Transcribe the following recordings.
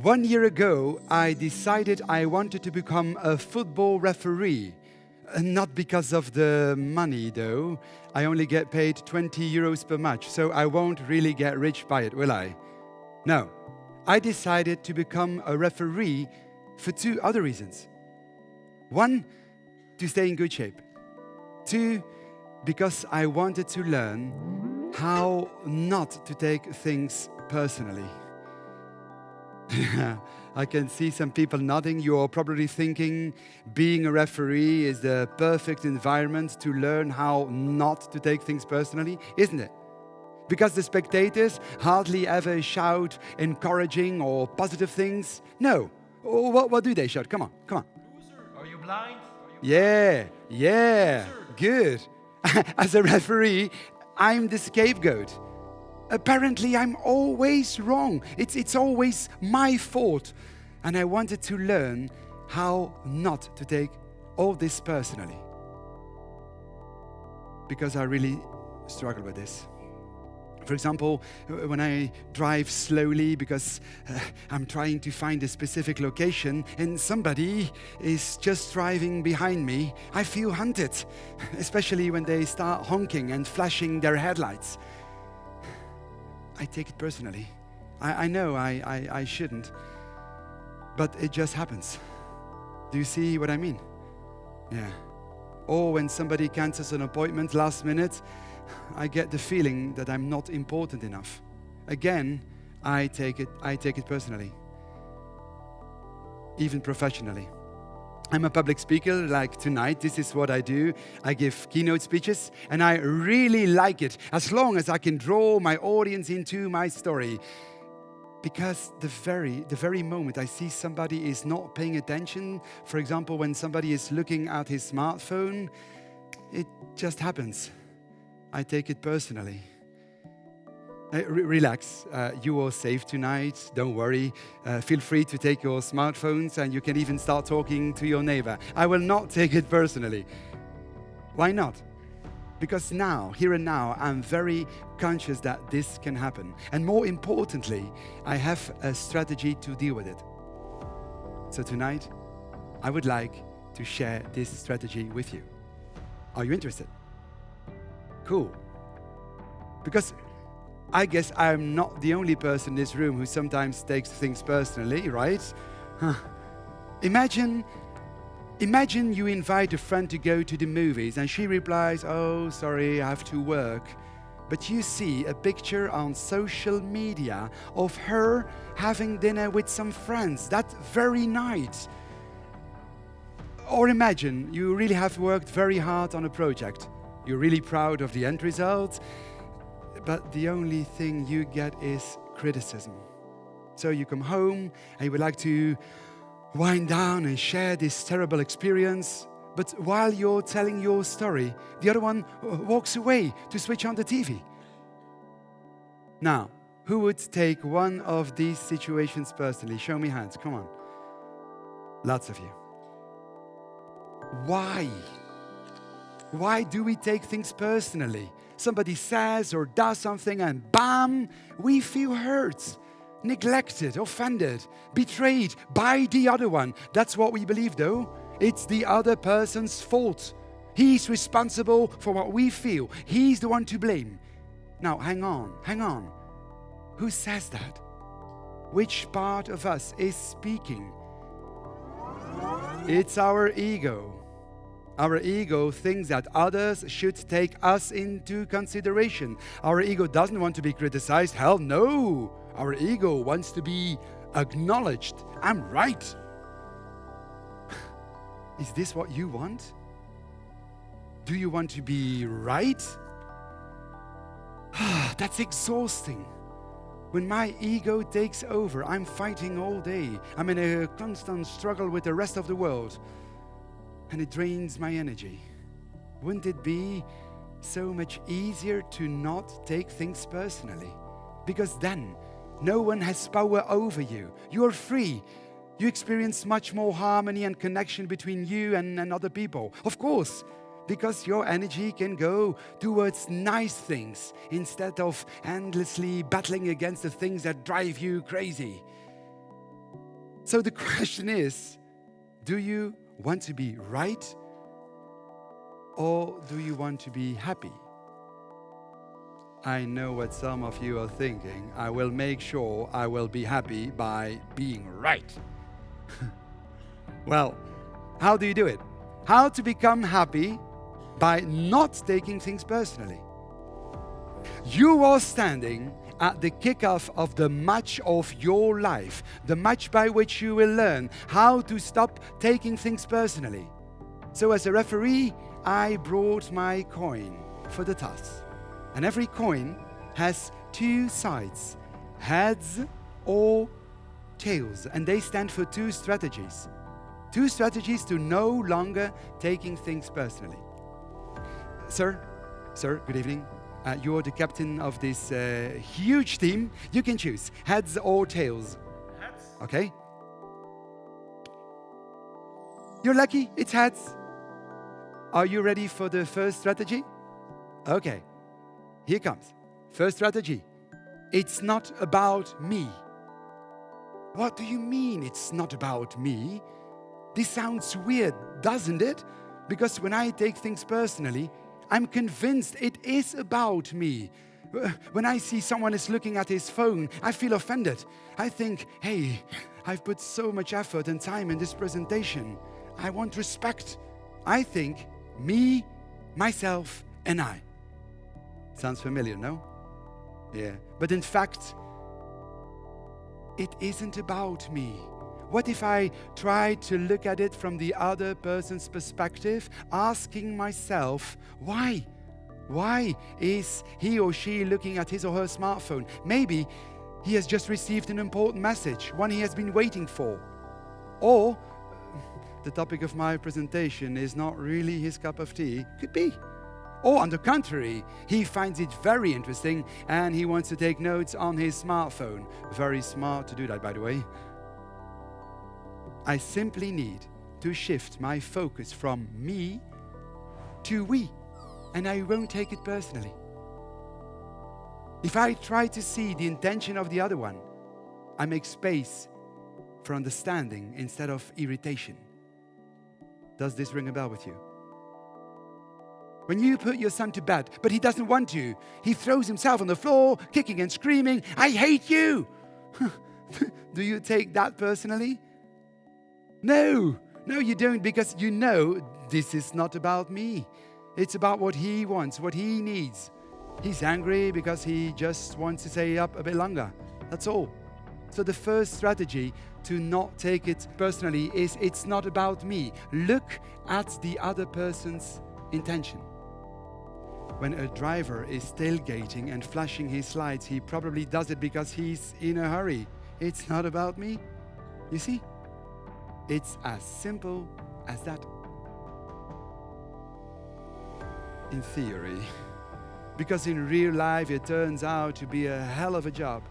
1 year ago, I decided I wanted to become a football referee. Not because of the money, though. I only get paid 20 euros per match, so I won't really get rich by it, will I? No. I decided to become a referee for 2 other reasons. 1, to stay in good shape. 2, because I wanted to learn how not to take things personally. I can see some people nodding. You're probably thinking being a referee is the perfect environment to learn how not to take things personally, isn't it? Because the spectators hardly ever shout encouraging or positive things. No. What do they shout? Come on. Loser, are you blind? Yeah, good. As a referee, I'm the scapegoat. Apparently, I'm always wrong. It's always my fault. And I wanted to learn how not to take all this personally. Because I really struggle with this. For example, when I drive slowly because I'm trying to find a specific location and somebody is just driving behind me, I feel hunted, especially when they start honking and flashing their headlights. I take it personally. I know I shouldn't, but it just happens. Do you see what I mean? Yeah. Or when somebody cancels an appointment last minute, I get the feeling that I'm not important enough. Again, I take it personally. Even professionally. I'm a public speaker, like tonight. This is what I do. I give keynote speeches, and I really like it, as long as I can draw my audience into my story. Because the very moment I see somebody is not paying attention, for example, when somebody is looking at his smartphone, it just happens. I take it personally. Relax, you are safe tonight, don't worry. Feel free to take your smartphones and you can even start talking to your neighbor. I will not take it personally. Why not? Because now, here and now, I'm very conscious that this can happen. And more importantly, I have a strategy to deal with it. So tonight, I would like to share this strategy with you. Are you interested? Cool. Because I guess I'm not the only person in this room who sometimes takes things personally, right? Imagine you invite a friend to go to the movies and she replies, "Oh, sorry, I have to work." But you see a picture on social media of her having dinner with some friends that very night. Or imagine you really have worked very hard on a project. You're really proud of the end result, but the only thing you get is criticism. So you come home and you would like to wind down and share this terrible experience, but while you're telling your story, the other one walks away to switch on the TV. Now, who would take one of these situations personally? Show me hands, come on. Lots of you. Why? Why do we take things personally? Somebody says or does something and bam, we feel hurt, neglected, offended, betrayed by the other one. That's what we believe though. It's the other person's fault. He's responsible for what we feel. He's the one to blame. Now, hang on. Who says that? Which part of us is speaking? It's our ego. Our ego thinks that others should take us into consideration. Our ego doesn't want to be criticized. Hell no. Our ego wants to be acknowledged. I'm right. Is this what you want? Do you want to be right? That's exhausting. When my ego takes over, I'm fighting all day. I'm in a constant struggle with the rest of the world. And it drains my energy. Wouldn't it be so much easier to not take things personally? Because then no one has power over you. You're free. You experience much more harmony and connection between you and other people. Of course, because your energy can go towards nice things instead of endlessly battling against the things that drive you crazy. So the question is, do you want to be right or do you want to be happy? I know what some of you are thinking. I will make sure I will be happy by being right. Well, how do you do it? How to become happy by not taking things personally. You are standing at the kickoff of the match of your life, the match by which you will learn how to stop taking things personally. So as a referee, I brought my coin for the toss. And every coin has two sides, heads or tails, and they stand for two strategies. Two strategies to no longer taking things personally. Sir, good evening. You're the captain of this huge team. You can choose heads or tails. Heads. Okay? You're lucky, it's heads. Are you ready for the first strategy? Okay, here comes. First strategy. It's not about me. What do you mean it's not about me? This sounds weird, doesn't it? Because when I take things personally, I'm convinced it is about me. When I see someone is looking at his phone, I feel offended. I think, hey, I've put so much effort and time in this presentation. I want respect. I think me, myself, and I. Sounds familiar, no? Yeah. But in fact, it isn't about me. What if I try to look at it from the other person's perspective, asking myself, why? Why is he or she looking at his or her smartphone? Maybe he has just received an important message, one he has been waiting for. Or the topic of my presentation is not really his cup of tea. Could be. Or on the contrary, he finds it very interesting and he wants to take notes on his smartphone. Very smart to do that, by the way. I simply need to shift my focus from me to we, and I won't take it personally. If I try to see the intention of the other one, I make space for understanding instead of irritation. Does this ring a bell with you? When you put your son to bed, but he doesn't want to, he throws himself on the floor, kicking and screaming, "I hate you!" Do you take that personally? No, you don't, because you know this is not about me. It's about what he wants, what he needs. He's angry because he just wants to stay up a bit longer. That's all. So the first strategy to not take it personally is it's not about me. Look at the other person's intention. When a driver is tailgating and flashing his lights, he probably does it because he's in a hurry. It's not about me. You see? It's as simple as that. In theory. Because in real life it turns out to be a hell of a job.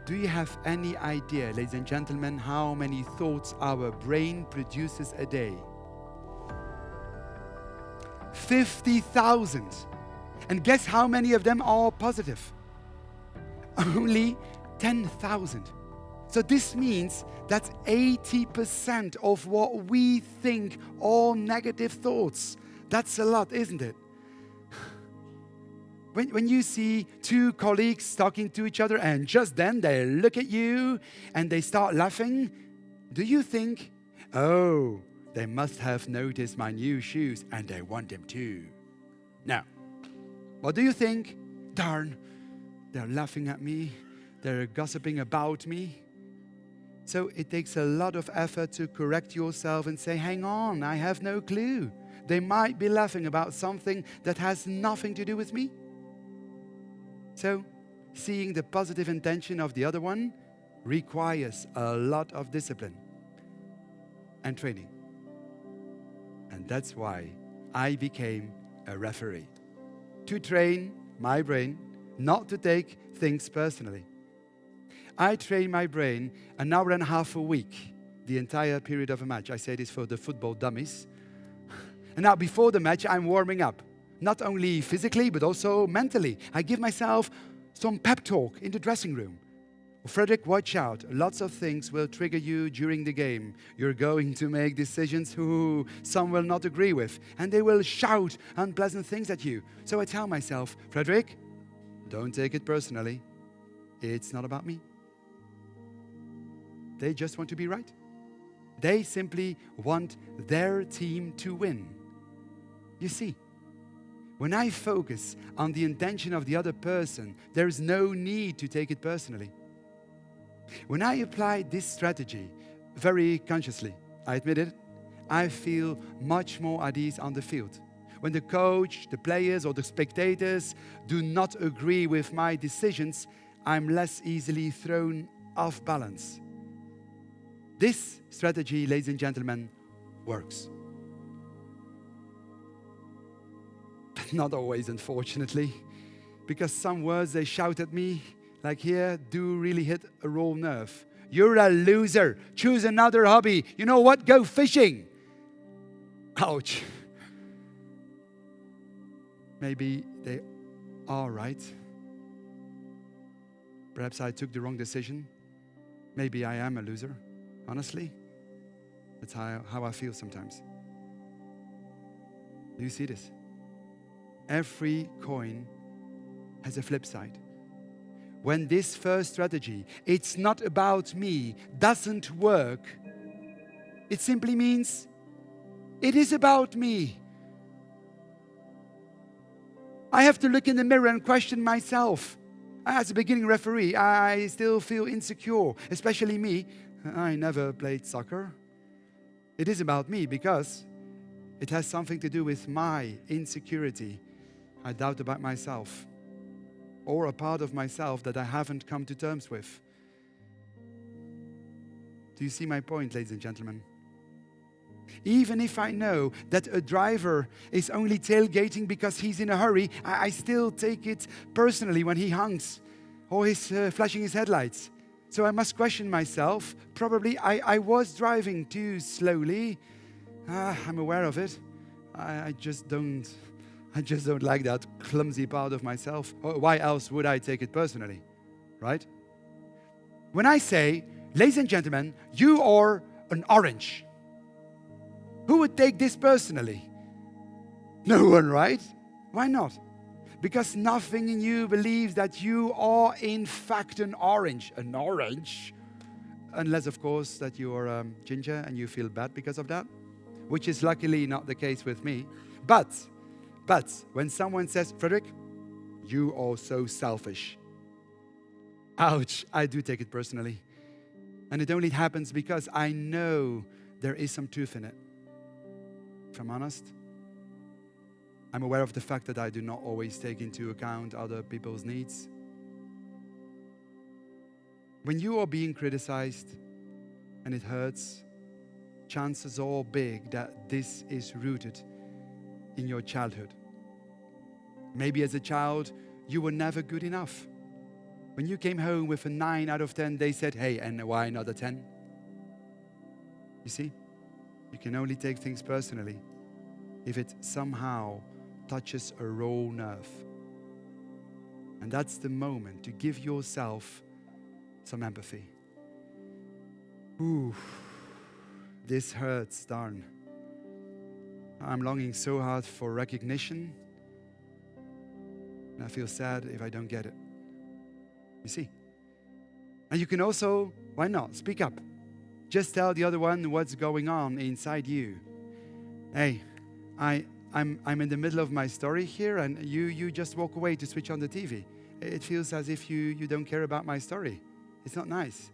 Do you have any idea, ladies and gentlemen, how many thoughts our brain produces a day? 50,000. And guess how many of them are positive? Only 10,000. So this means that 80% of what we think are negative thoughts. That's a lot, isn't it? When you see two colleagues talking to each other and just then they look at you and they start laughing, do you think, oh, they must have noticed my new shoes and they want them too? No. What do you think? Darn, they're laughing at me. They're gossiping about me. So it takes a lot of effort to correct yourself and say, hang on, I have no clue. They might be laughing about something that has nothing to do with me. So seeing the positive intention of the other one requires a lot of discipline and training. And that's why I became a referee. To train my brain not to take things personally. I train my brain an hour and a half a week, the entire period of a match. I say this for the football dummies. And now before the match, I'm warming up. Not only physically, but also mentally. I give myself some pep talk in the dressing room. Frederik, watch out. Lots of things will trigger you during the game. You're going to make decisions who some will not agree with, and they will shout unpleasant things at you. So I tell myself, Frederik, don't take it personally. It's not about me. They just want to be right. They simply want their team to win. You see, when I focus on the intention of the other person, there is no need to take it personally. When I apply this strategy very consciously, I admit it, I feel much more at ease on the field. When the coach, the players, or the spectators do not agree with my decisions, I'm less easily thrown off balance. This strategy, ladies and gentlemen, works. But not always, unfortunately, because some words they shout at me, like here, do really hit a raw nerve. You're a loser. Choose another hobby. You know what? Go fishing. Ouch. Maybe they are right. Perhaps I took the wrong decision. Maybe I am a loser. Honestly, that's how I feel sometimes. Do you see this? Every coin has a flip side. When this first strategy, it's not about me, doesn't work, it simply means it is about me. I have to look in the mirror and question myself. As a beginning referee, I still feel insecure, especially me. I never played soccer. It is about me because it has something to do with my insecurity. I doubt about myself, or a part of myself that I haven't come to terms with. Do you see my point, ladies and gentlemen? Even if I know that a driver is only tailgating because he's in a hurry, I still take it personally when he honks or he's flashing his headlights. So I must question myself. Probably I was driving too slowly. I'm aware of it. I just don't like that clumsy part of myself. Why else would I take it personally, right? When I say, ladies and gentlemen, you are an orange, who would take this personally? No one, right? Why not? Because nothing in you believes that you are in fact an orange. An orange? Unless, of course, that you are ginger and you feel bad because of that, which is luckily not the case with me. But when someone says, Frederik, you are so selfish. Ouch, I do take it personally. And it only happens because I know there is some truth in it. If I'm honest, I'm aware of the fact that I do not always take into account other people's needs. When you are being criticized and it hurts, chances are big that this is rooted in your childhood. Maybe as a child, you were never good enough. When you came home with a 9 out of 10, they said, hey, and why not a 10? You see, you can only take things personally if it somehow touches a raw nerve. And that's the moment to give yourself some empathy. Ooh, this hurts, darn. I'm longing so hard for recognition, and I feel sad if I don't get it. You see? And you can also, why not, speak up. Just tell the other one what's going on inside you. Hey, I'm in the middle of my story here, and you just walk away to switch on the TV. It feels as if you don't care about my story. It's not nice.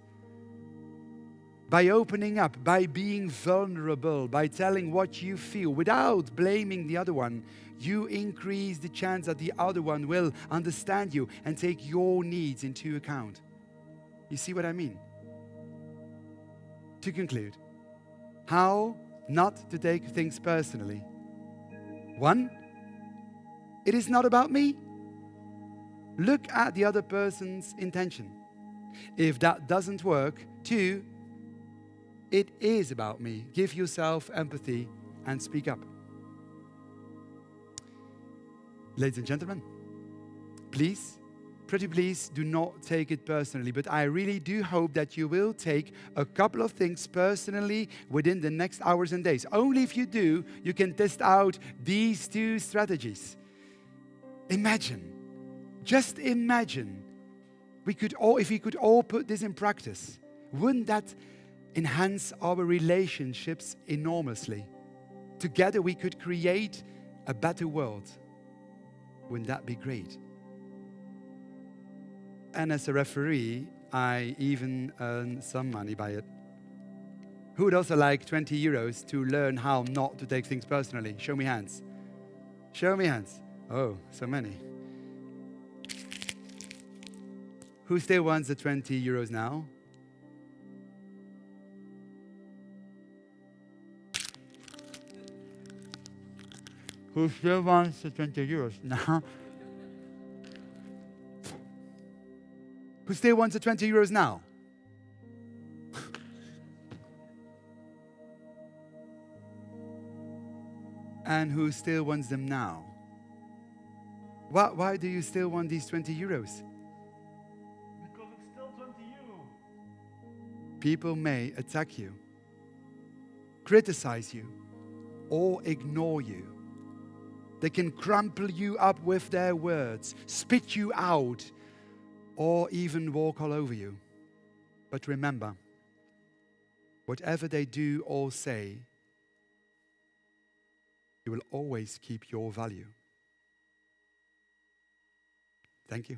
By opening up, by being vulnerable, by telling what you feel without blaming the other one, you increase the chance that the other one will understand you and take your needs into account. You see what I mean? To conclude, how not to take things personally. 1, it is not about me. Look at the other person's intention. If that doesn't work, 2, it is about me. Give yourself empathy and speak up. Ladies and gentlemen, please pretty please do not take it personally, but I really do hope that you will take a couple of things personally within the next hours and days. Only if you do, you can test out these two strategies. Imagine, just imagine, if we could all put this in practice, wouldn't that enhance our relationships enormously? Together we could create a better world. Wouldn't that be great? And as a referee, I even earn some money by it. Who would also like 20 euros to learn how not to take things personally? Show me hands. Show me hands. Oh, so many. Who still wants the 20 euros now? Who still wants the 20 euros now? Who still wants the 20 euros now? And who still wants them now? Why do you still want these 20 euros? Because it's still 20 euro. People may attack you, criticize you, or ignore you. They can crumple you up with their words, spit you out, or even walk all over you. But remember, whatever they do or say, you will always keep your value. Thank you.